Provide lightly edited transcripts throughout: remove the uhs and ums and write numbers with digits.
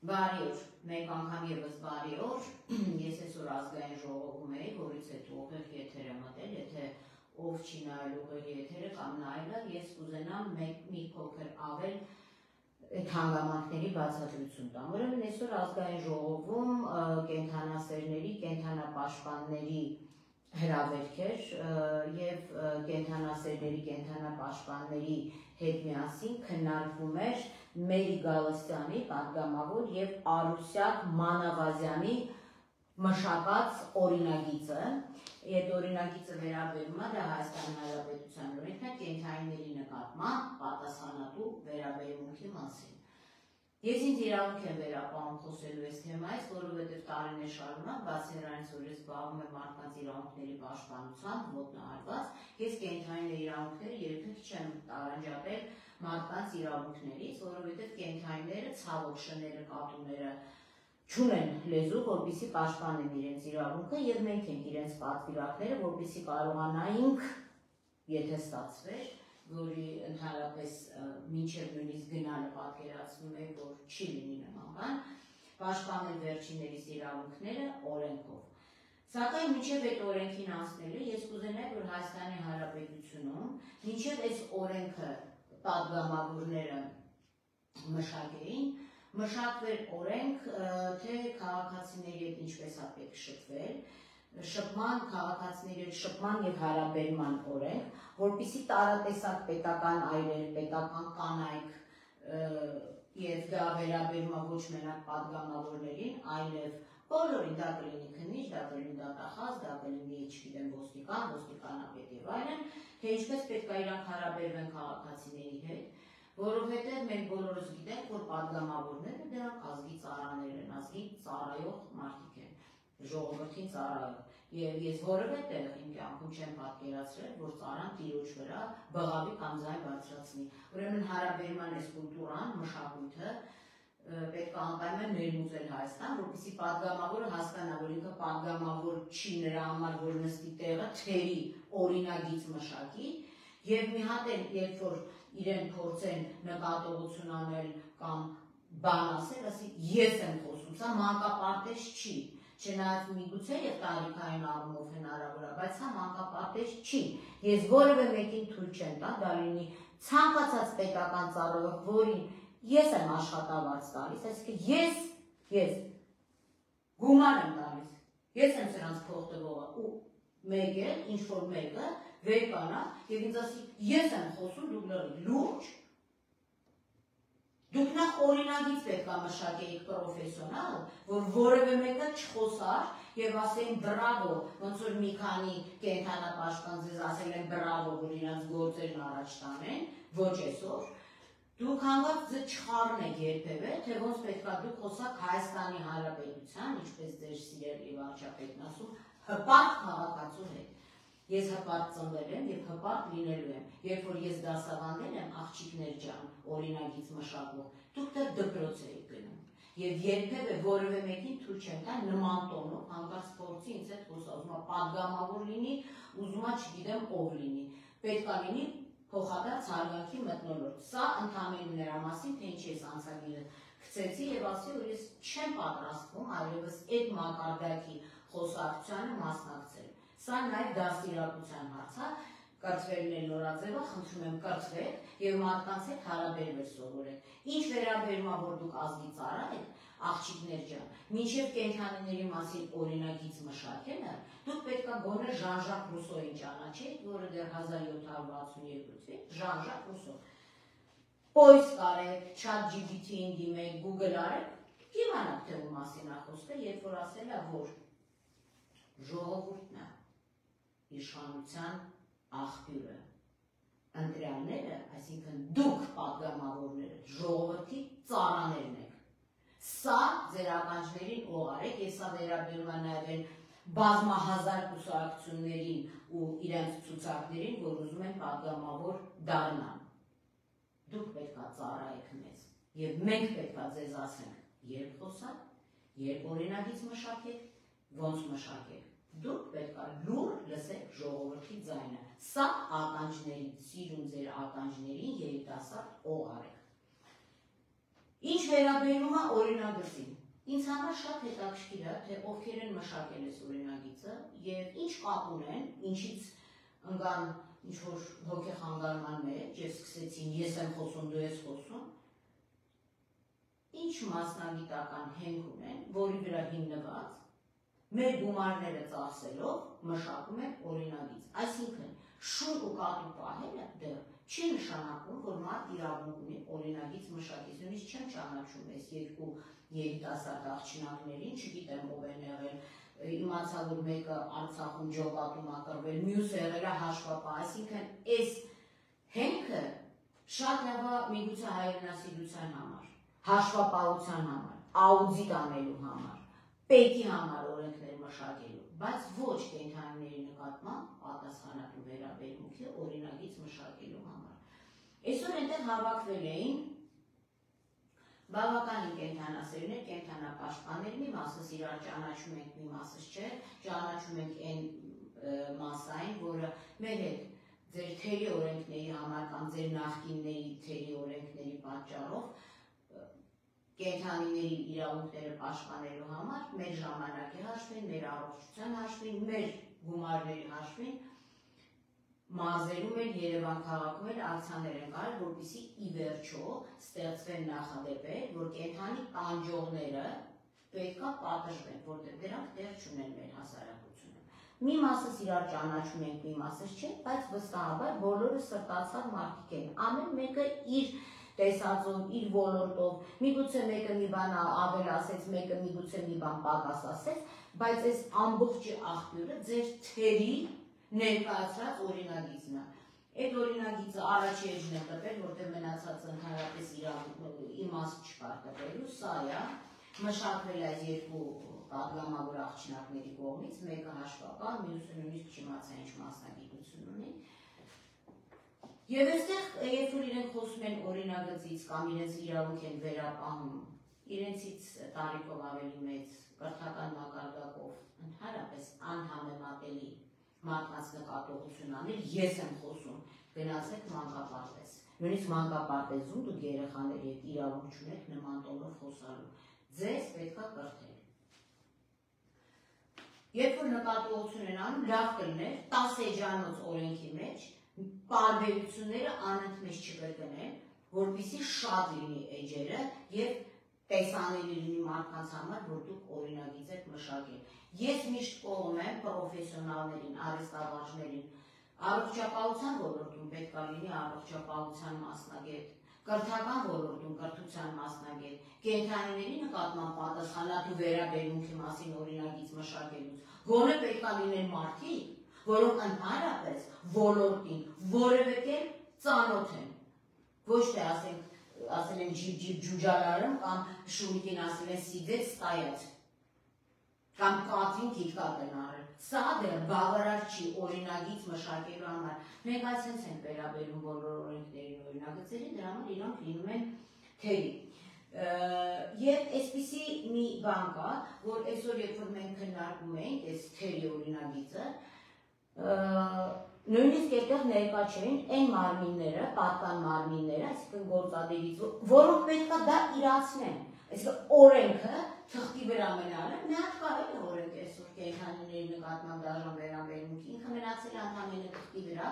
Բարի օր, մեկ անգամ ևս բարի օր, ես այսօր ազգային ժողովում էի, որից հետո ուղիղ եթեր եմ մտել, եթե ով չի նայել ուղիղ եթերը կամ նայելը, ես կուզենամ մի փոքր ավել այդ հանգամանքների բացատրություն տամ։ Ուրեմն այսօր ազգային ժողովում կենդանասերների, կենդանապաշտպանների հրավերք էր եւ կենդանասերների, կենդանապաշտպանների հետ միասին քննարկվում էր Մերի Գալստյանի պատգամավոր եւ Արուսյակ Մանավազյանի մշակած օրինագիծը։ Այդ օրինագիծը վերաբերում է դա Հայաստանի Հանրապետության օրենքն է կենդանիների նկատմամբ պատասխանատու վերաբերմունքի մասին։ Ես ինձ իրավունք եմ վերապահում խոսելու այս թեմայից, որովհետև տարիներ շարունակ, բացի նրանից, որ ես զբաղվում եմ մարդկանց իրավունքների պաշտպանությամբ, ոտնահարված, ես կենդանիների իրավունքները երբեք չեմ տարանջատել մարդկանց իրավունքներից, որովհետև կենդանիները ցավոք շները, կատուները չունեն լեզու, որպեսզի պաշտպանեն իրենց իրավունքը, եւ մենք ենք իրենց պատվիրակները, որպեսզի կարողանայինք, եթե ստացվեր, որի ընդհանրապես մինչև նույնիսկ գնալը պատկերացնում է, որ չի լինի նման բան, պաշտպանել վերջիններիս իրավունքները օրենքով։ Սակայն մինչև այդ օրենքին անցնելու ես կուզենայի, որ Հայաստանի Հանրապետությունում մինչև այս օրենքը պատգամավորները մշակեին, մշակվեր օրենք, թե քաղաքացիների հետ ինչպես է պետք շփվել, շփման, քաղաքացիների հետ շփման եւ հարաբերման օրենք, որպեսզի տարատեսակ պետական այրեր, պետական կանայք եւ դա վերաբերում է ոչ մենակ պատգամավորներին, այլև բոլորին, դա կլինի քննիչ, դա կլինի դատախազ, դա կլինի, չգիտեմ, ոստիկան, ոստիկանապետ եւ այլն, թե ինչպես պետք է իրանք հարաբերվեն քաղաքացիների հետ, որովհետեւ մենք բոլորս գիտենք, որ պատգամավորները դրանք ազգի ծառաներ են, ազգի ծառայող մարդիկ են, ժողովրդին ծառայող։ Եվ ես որևէ տեղ իմ կյանքում չեմ պատկերացրել, որ ծառան տիրոջ վրա բղավի կամ ձայն բարձրացնի։ Ուրեմն հարաբերման այս կուլտուրան, մշակույթը պետք է անպայման ներմուծել Հայաստան, որպեսզի պատգամավորը հասկանա, որ ինքը պատգամավոր չի նրա համար, որ նստի տեղը, թերի օրինագիծ մշակի, եւ մի հատ էլ երբ որ իրեն փորձեն նկատողություն անել կամ բան ասել, ասի ես եմ խոսում, սա մանկապարտեզ չի, չնայած միգուցե եւ տարիքային առումով հնարավոր է, բայց սա մանկապարտեզ չի։ Ես որևէ մեկին թույլ չեմ տա, դա լինի ցանկացած պետական ծառայող, որին ես եմ աշխատավարձ տալիս, այսինքն ես գումար եմ տալիս, ես եմ սրանց փող տվողը ու մեկը, ինչ որ մեկը վեր կանա եւ ինձ ասի ես եմ խոսում, դուք լրիվ լուրջ, դուք նախ օրինագիծ պետք է մշակեիք պրոֆեսիոնալ, որ որևէ մեկը չխոսար եւ ասեն բրավո, ոնց որ մի քանի կենդանապաշտպան ձեզ ասել են բրավո, որ իրանց գործերն առաջ տանեն, ոչ այսօր, դուք հանգած ձեզ չխառնեք երբևէ, թե ոնց պետք է դուք խոսաք Հայաստանի Հանրապետության, ինչպես ձեր սիրելի վարչապետն ասում, հպարտ քաղաքացու հետ։ Ես հպարտ ծնվել եմ եւ հպարտ լինելու եմ։ Երբ որ ես դասավանդել եմ աղջիկներ ջան, օրինագիծ մշակող, դուք դեռ դպրոց եք գնում։ Եվ երբևէ որևէ մեկին թույլ չեմ տա նման տոնով հանկարծ փորձի ինձ հետ խոսա, ուզում է պատգամավոր լինի, ուզում է չգիտեմ ով լինի։ Պետք է լինի փոխադարձ հարգանքի մթնոլորտ։ Սա ընդհանրապես նրա մասին, թե ինչ ես անցագիրը գցեցի եւ ասի, որ ես չեմ պատրաստվում այլևս այդ մակարդակի խոսակցությանը մասնակցել։ Սա նաև դաստիարակության հարց է, կրթվելն է նորաձևը, խնդրում եմ կրթվեք եւ մարդկանց հետ հարաբերվել սովորեք։ Ինչ վերաբերում է, որ դուք ազգի ծառա եք, աղջիկներ ջան, մինչև կենդանիների մասին օրինագիծ մշակելը, դուք պետք է գոնե Ժան-Ժակ Ռուսոյին ճանաչեք, որը դեռ 1762-ից Ժան-Ժակ Ռուսո։ Պոյս կարեք, ChatGPT-ին դիմեք, Google արեք, իմանաք թե ում մասին է խոսքը, երբ որ ասել է, որ ժողովուրդն է իշխանության աղբյուրը, ընտրյալները, այսինքն դուք պատգամավորները, ժողովրդի ծառաներն եք։ Սա ձեր ականջներին օղարեք, ես սա վերաբերում է նաև բազմահազար կուսակցություններին ու իրենց ցուցակներին, որ ուզում են պատգամավոր դառնան։ Դուք պետք է ծառայեք մեզ, եւ մենք պետք է ձեզ ասենք, երբ խոսաք, երբ օրինագիծ մշակեք, ոնց մշակեք։ Դուք պետք է լուր լսեք ժողովրդի ձայնը։ Սա ականջներին, սիրուն ձեր ականջներին երիտասարդ օղարեք։ Ինչ վերաբերում է օրինագծին, ինձ համար շատ հետաքրքիր է, թե ովքեր են մշակել այս օրինագիծը եւ ինչ կապ ունեն, ինչից ընկան ինչ-որ հոգեխանգարման մեջ եւ սկսեցին ես եմ խոսում, դու ես խոսում, ինչ մասնագիտական հենք ունեն, որի վրա հիմնված մեր գումարները ծախսելով մշակում են օրինագիծ, այսինքն շուն ու կատու պահելը դեռ չի նշանակում, որ մարդ իրավունք ունի օրինագիծ մշակի, նույնիսկ չեմ ճանաչում այս երկու երիտասարդ աղջնակներին, չգիտեմ ով են եղել, իմացա, որ մեկը Արցախում ջոկատում ա կռվել, մյուսը եղել է հաշվապահ, այսինքն այս հենքը շատ լավ է միգուցե հայրենասիրության համար, հաշվապահության համար, աուդիտ անելու համար, պետի համար օրենքներ մշակելու, բայց ոչ կենդանիների նկատմամբ պատասխանատու վերաբերմունքի օրինագիծ մշակելու համար։ Այսօր այնտեղ հավաքվել էին բավականին կենդանասերներ, կենդանապաշտպաններ, մի մասս իրար ճանաչում ենք, մի մասս չէ, ճանաչում ենք այն մասային, որը մեր հետ ձեր թերի օրենքների համար կամ ձեր նախկինների թերի օրենքների պատճառով կենդանիների իրավունքները պաշտպանելու համար մեր ժամանակի հաշվին, մեր առողջության հաշվին, մեր գումարների հաշվին մազերում են Երևան քաղաքում էլ ակցիաներ են կարել, որպեսզի ի վերջո ստեղծվեն նախադեպեր, որ կենդանի տանջողները պետք է պատժվեն, որտեղ դրանք տեղ չունեն մեր հասարակությունում։ Մի մասս իրար ճանաչում ենք, մի մասս չէ, բայց վստահաբար բոլորը սրտացավ մարդիկ են, ամեն մեկը իր տեսածով, իր ոլորտով, միգուցե մեկը մի բան ավել ասեց, մեկը միգուցե մի բան պակաս ասեց, բայց այս ամբողջի աղբյուրը ձեր թերի ներկայացրած օրինագիծն է։ Այդ օրինագիծը առաջի էջն է տպել, որտեղ մնացած ընդհանրապես իմաստ չկար տպելու, սա է, մշակվել այս երկու պատգամավոր աղջնակների կողմից, մեկը հաշվապահ, մյուսը նույնիսկ չիմացա ինչ մասնագիտություն ունի։ Եվ այստեղ, երբ որ իրենք խոսում են օրինագծից կամ իրենց իրավունք են վերապահում, իրենցից տարիքով ավելի մեծ կրթական մակարդակով ընդհանրապես անհամեմատելի մարդկանց նկատողություն անել, ես եմ խոսում, գնացեք մանկապարտեզ։ Նույնիսկ մանկապարտեզում դուք երեխաների հետ իրավունք չունեք նման տոնով խոսալու։ Ձեզ պետք է կրթել։ Երբ որ նկատողություն են անում, լավ կլիներ 10 էջանոց օրենքի մեջ պարբերությունները անընդմեջ չկրկնել, որպեսզի շատ լինի էջերը եւ տեսանելի լինի մարդկանց համար, որ դուք օրինագիծ եք մշակել։ Ես միշտ կողմ եմ պրոֆեսիոնալներին, արհեստավարժներին, առողջապահության ոլորտում պետք է լինի առողջապահության մասնագետ, կրթական ոլորտում կրթության մասնագետ, կենդանիների նկատմամբ պատասխանատու վերաբերմունքի մասին օրինագիծ մշակելուց, գոնե պետք է լինեն մարդիկ, որոնք ընդհանրապես ոլորտին որևէ կերպ ծանոթ են, ոչ թե ասել են ջիպ ջուջալարում կամ շուրիկին ասել են սիդեց ստայած, կամ կաթին կիտկատ են արել, սա դեռ բավարար չի օրինագիծ մշակելու համար, մենք այսպես ենք վերաբերում բոլոր օրենքներին օրինագծերին, դրա համար իրանք լինում են թերի։ Եվ այսպիսի մի բան կա, որ այսօր երբ որ մենք քննարկում ենք այս թերի օրինագիծը, նույնիսկ այդտեղ ներկա չէին այն մարմինները, պատկան մարմինները, այսինքն գործադիրից, որոնք պետք է դա իրացնեն, այսինքն օրենքը թղթի վրա մնալը, մի հատ կա էլ օրենք այսօր կենդանիների նկատմամբ դաժան վերաբերմունքի, ինքը մնացել է ընդամենը թղթի վրա,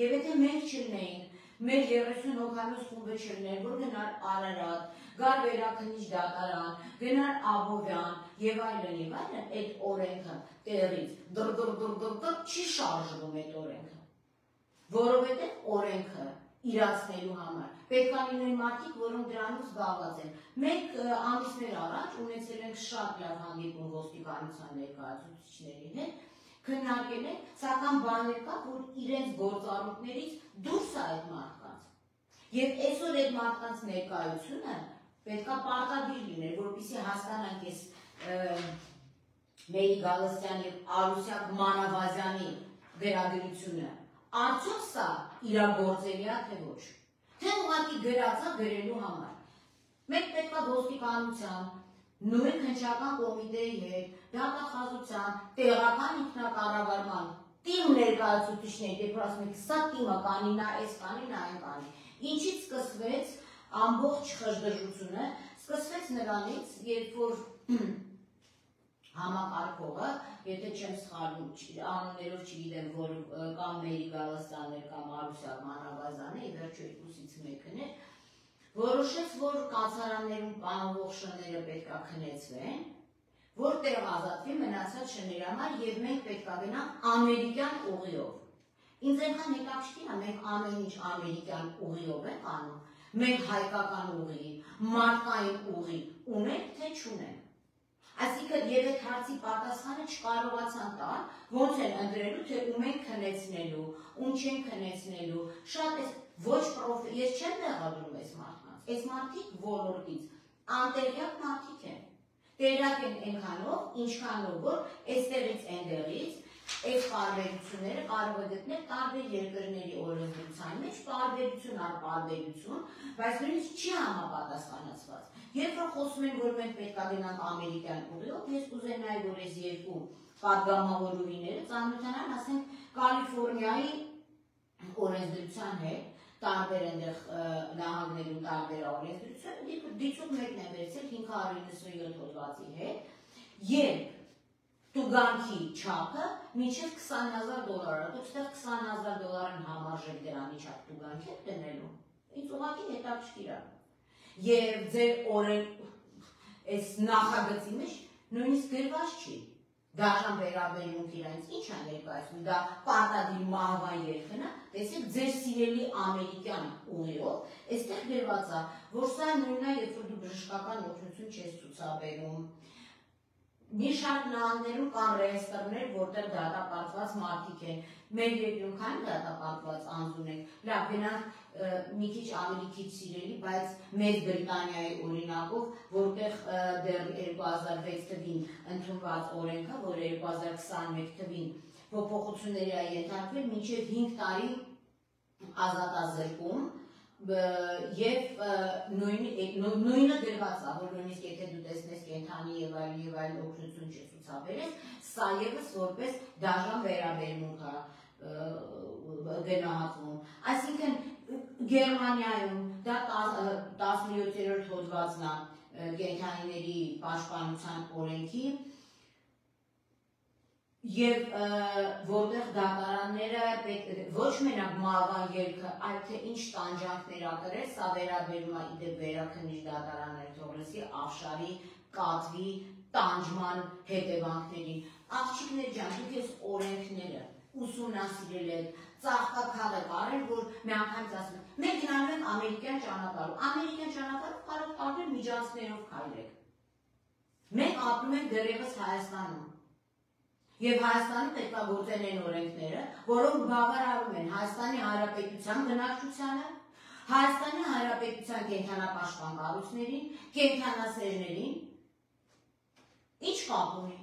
եւ եթե մենք չլինեինք, մեր 30 հոգանոց խումբը չլիներ, որ գնար Արարատ, գար Վերաքննիչ դատարան, գնար Աբովյան եւ այլն, այդ օրենքը տեղից դր չի շարժվում այդ օրենքը, որովհետեւ օրենքը իրացնելու համար պետք է լինեն մարդիկ, որոնք դրանով զբաղված են։ Մենք ամիսներ առաջ ունեցել ենք շատ լավ հանդիպում ոստիկանության ներկայացուցիչների հետ, քննարկել ենք, սակայն բաներ կա, որ իրենց գործառույթներից դուրս է այդ մարդկանց։ Եվ այսօր այդ մարդկանց ներկայությունը պետք է պարտադիր լիներ, որպեսզի հասկանանք այս Մերի Գալստյան եւ Արուսյակ Մանավազյանի գրագրությունը։ Արդյոք սա իրագործելի է թե ոչ։ Թե ուղղակի գրածա գրելու համար։ Մենք պետք է ոստիկանության, նույն քննչական կոմիտեի հետ, դատախազության, տեղական ինքնակառավարման տիմ ներկայացուցիչների, երբ ասում եք, սա տիմը կանի, նա այս կանի, նա այն կանի։ Ինչից սկսվեց ամբողջ խժդժությունը սկսվեց նրանից, երբ որ համակարգողը, եթե չեմ սխալվում, անուններով չգիտեմ, որ կամ Մերի Գալստյանն էր կամ Արուսյակ Մանավազյանը, ի վերջո երկուսից մեկն էր, որոշեց, որ կացարաններում կանողող շները պետք է քնեցվեն, որ տեղ ազատվի մնացած շների համար եւ մենք պետք է գնանք ամերիկյան ուղիով։ Ինձ այնքան հետաքրքիր է, մենք ամեն ինչ ամերիկյան ուղիով ենք անում, մենք հայկական ուղի, մարդկային ուղի ունենք, թե չունենք։ Այսինքն եւ այդ հարցի պատասխանը չկարողացան տալ, ոնց են ընտրելու, թե ում են քնեցնելու, ում չեն քնեցնելու, շատ էս ոչ ես չեմ մեղադրում այս մարդկանց, այս մարդիկ ոլորտից անտեղյակ մարդիկ են, տեղյակ են այնքանով, ինչքանով որ այստեղից այնտեղից այս տարբերությունները կարող է գտնել տարբեր երկրների օրենսդրության մեջ, տարբերություն առ տարբերություն, բայց նույնիսկ չի համապատասխանացված։ Երբ որ խոսում են, որ մենք պետք է գնանք ամերիկյան ուղիով, ես կուզենայի, որ այս երկու պատգամավորուհիները ծանոթանան, ասենք, Կալիֆոռնիայի օրենսդրության հետ, տարբեր այնտեղ նահանգներում տարբեր օրենսդրություն, դիցուկ մեկն է վերցել 597 հոդվածի հետ, երբ տուգանքի չափը մինչև $20,000, դուք ստեղ $20,000 համարժեք դրանի չափ տուգանք եք դնելու, ինձ ուղղակի հետաքրքիր է։ Եվ ձեր այս նախագծի մեջ նույնիսկ գրված չի, դաժան վերաբերմունք իրանց ինչ են ներկայացնում, դա պարտադիր մահվան երգն է, տեսեք ձեր սիրելի ամերիկյան ուղիով, այստեղ գրված է, որ սա նույնն է, երբ որ դու բժշկական օգնություն չես ցուցաբերում։ Մի շարք նահանգներում կան ռեեստրներ, որտեղ դատապարտված մարդիկ են, մեր երկրում քանի դատապարտված անձուն են, լավ գնանք մի քիչ ավելի քիչ սիրելի, բայց Մեծ Բրիտանիայի օրինակով, որտեղ դեռ 2006 թվին ընդունված օրենքը, որ 2021 թվին փոփոխությունների է ենթարկվել, մինչև 5 տարի ազատազրկում եւ նույնը գրված է, որ նույնիսկ եթե դու տեսնես կենդանի եւ այլ օգնություն չցուցաբերես, սա եւս որպես դաժան վերաբերմունք է գնահատվում։ Այսինքն Գերմանիայում դա 17-րդ հոդվածն է կենդանիների պաշտպանության օրենքի Եվ որտեղ դատարանները ոչ մենակ մահվան երգը, այլ թե ինչ տանջանքներ ակրել, սա վերաբերում է իդեպ վերաքննիչ դատարաններ թողնեսի Աֆշարի, կատվի, տանջման հետևանքներին։ Աղջիկներ ջան, դուք ես օրենքները ուսումնասիրել եք, ծաղկաքաղ եք արել, որ մի անգամից ասում եք, մենք գնալու ենք ամերիկյան ճանապարհով, ամերիկյան ճանապարհով կարող տարբեր միջանցքներով քայլեք։ Մենք ապրում ենք դեռևս Հայաստանում։ Եվ Հայաստանում պետք է գործեն այն օրենքները, որոնք բավարարում են Հայաստանի Հանրապետության բնակչությանը, Հայաստանի Հանրապետության կենդանապաշտպան կառույցներին, կենդանասերներին, ինչ կապ ունի։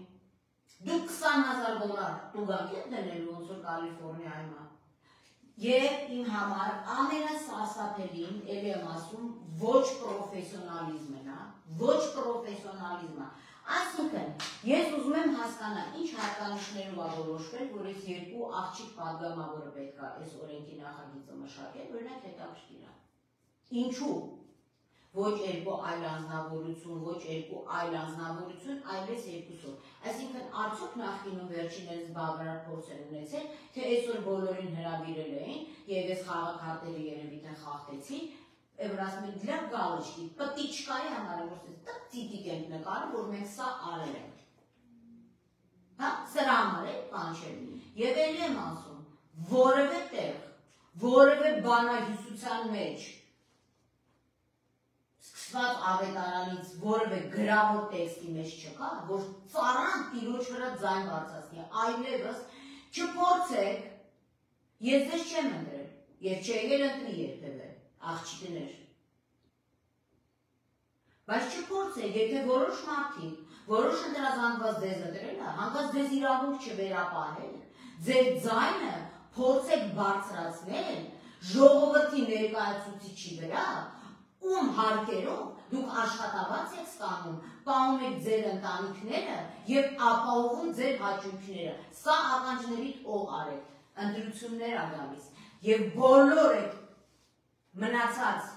Դուք $20,000 տուգանք եք դնելու ոնց որ Կալիֆոռնիայում է։ Եվ իմ համար ամենասարսափելին, ելի եմ ասում, ոչ պրոֆեսիոնալիզմն է, ոչ պրոֆեսիոնալիզմը։ Այսինքն, ես ուզում եմ հասկանալ, ինչ հատկանիշներով է որոշվել, որ այս երկու աղջիկ պատգամավորը պետք է այս օրենքի նախագիծը մշակել, օրինակ հետաքրքիր է։ Ինչու։ Ոչ երկու այլ անձնավորություն, ոչ երկու այլ անձնավորություն, այլպես երկուսով։ Այսինքն, արդյոք նախկինում վերջիներս բավարար փորձ են ունեցել, թե այսօր բոլորին հրավիրել էին, եւ այս խաղաքարտերը երևի թե խախտեցին, որ ասում են դրա գալուչքի, պտիչկայի համար որ տիկ ենք նկարում, որ մենք սա արել ենք։ Հա, սրա համար է կանչել։ Եվ ելի եմ ասում, որևէ տեղ, որևէ բանահյուսության մեջ սկսված ավետարանից որևէ գրավոր տեքստի մեջ չկա, որ ծառան տիրոջ վրա ձայն բարձրացնի, այլևս չփորձեք, ես ձեզ չեմ ընտրել, եւ չեղել ընտրի երբևէ, աղջիկներ։ Բայց չփորձեք, եթե որոշ մարդիկ, որոշ ընտրազանգված ձեզ ընտրել է, հանկարծ ձեզ իրավունք չվերապահել, ձեր ձայնը փորձեք բարձրացնել ժողովրդի ներկայացուցիչի վրա, ում հարկերով դուք աշխատավարձ եք ստանում, պահում եք ձեր ընտանիքները եւ ապահովում ձեր հաճույքները։ Սա ականջների օղ արեք, ընտրություններ ա գալիս եւ բոլոր եք մնացած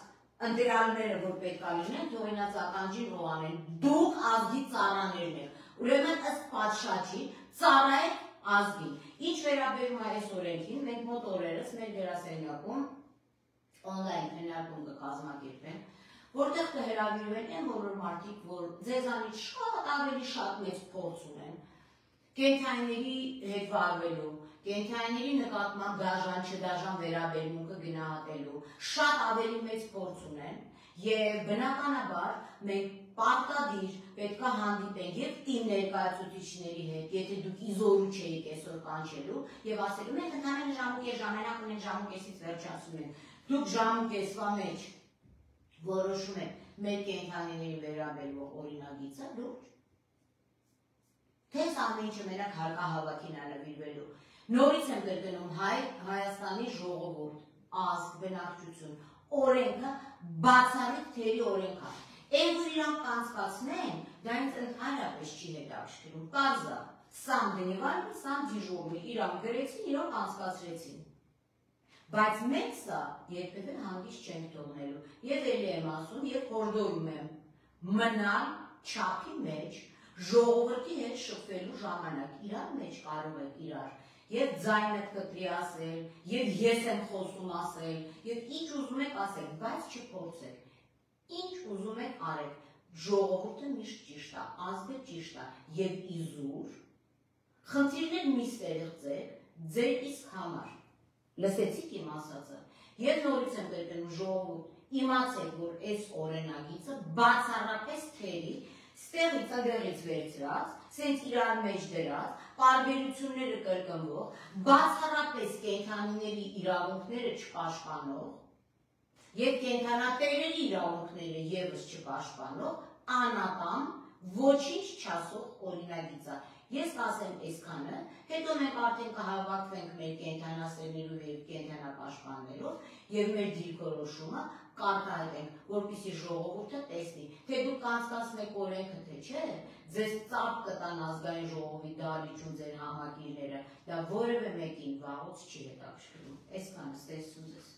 ընտրյալները, որ պետք է լինեն, թողնած ականջին ռոանեն, դուք ազգի ծառաներն եք, ուրեմն ըստ պատշաճի ծառա եք ազգին։ Ինչ վերաբերում է այս օրենքին, մենք մոտ օրերս մեր գրասենյակում օնլայն քննարկում կկազմակերպենք, որտեղ կհրավիրվեն այն բոլոր մարդիկ, որ ձեզանից շատ ավելի շատ մեծ փորձ ունեն կենդանիների հետ վարվելու, կենդանիների նկատմամբ դաժան չդաժան վերաբերմունքը գնահատելու, շատ ավելի մեծ փորձ ունեն եւ բնականաբար մենք պարտադիր պետք է հանդիպենք եւ թիմ ներկայացուցիչների հետ, եթե դուք իզորու չէիք այսօր կանչելու եւ ասելու մենք ընդհանրապես ժամուկես ժամանակ ունենք, ժամուկեսից վերջացնում ենք, դուք ժամուկեսվա մեջ որոշում եք մեր կենդանիների վերաբերող օրինագիծը լուրջ Թես ամեն ինչը մենակ հարկահավաքին է նվիրվելու։ Նորից եմ կրկնում Հայաստանի ժողովուրդ, ազգ, բնակչություն, օրենքը բացառիկ թերի օրենք է։ Այն որ իրանք կանցկացնեն, դա ինձ ընդհանրապես չի հետաքրքրում։ Կարծա, սամ դնիվալ, սամ դիժուրնի, իրանք գրեցին, իրանք կանցկացրեցին։ Բայց մենք սա երբևէ հանգիստ չենք թողնելու։ Եվ էլի եմ ասում, եւ հորդորում եմ մնալ չափի մեջ ժողովրդի հետ շփվելու ժամանակ իրար մեջ կարող եք իրար եւ ձայնդ կտրի ասել, եւ ես եմ խոսում ասել, եւ ինչ ուզում եք ասել, բայց չփորձեք։ Ինչ ուզում եք արեք, ժողովուրդը միշտ ճիշտ է, ազգը ճիշտ է եւ իզուր խնդիրներ մի ստեղծեք ձեր իսկ համար։ Լսեցիք իմ ասածը։ Եվ նորից եմ կրկնում ժողովուրդ, իմացեք, որ այս օրենագիծը բացառապես թերի ստեղից ադեղից վերցրած, սենց իրար մեջ դրած, պարբերությունները կրկնվող, բացառապես կենդանիների իրավունքները չպաշտպանող եւ կենդանատերերի իրավունքները եւս չպաշտպանող, անատամ, ոչինչ չասող օրինագիծ է։ Ես կասեմ այսքանը, հետո մենք արդեն կհավաքվենք մեր կենդանասերներով եւ կենդանապաշտպաններով եւ մեր դիրքորոշումը կարտահայտենք, որպեսզի ժողովուրդը տեսնի, թե դուք կանցկացնեք օրենքը, թե չէ, ձեզ ծափ կտան ազգային ժողովի դահլիճում ձեր համակիրները, դա որևէ մեկին վաղուց չի հետաքրքրում։ Այսքանը, ստեսություն ձեզ։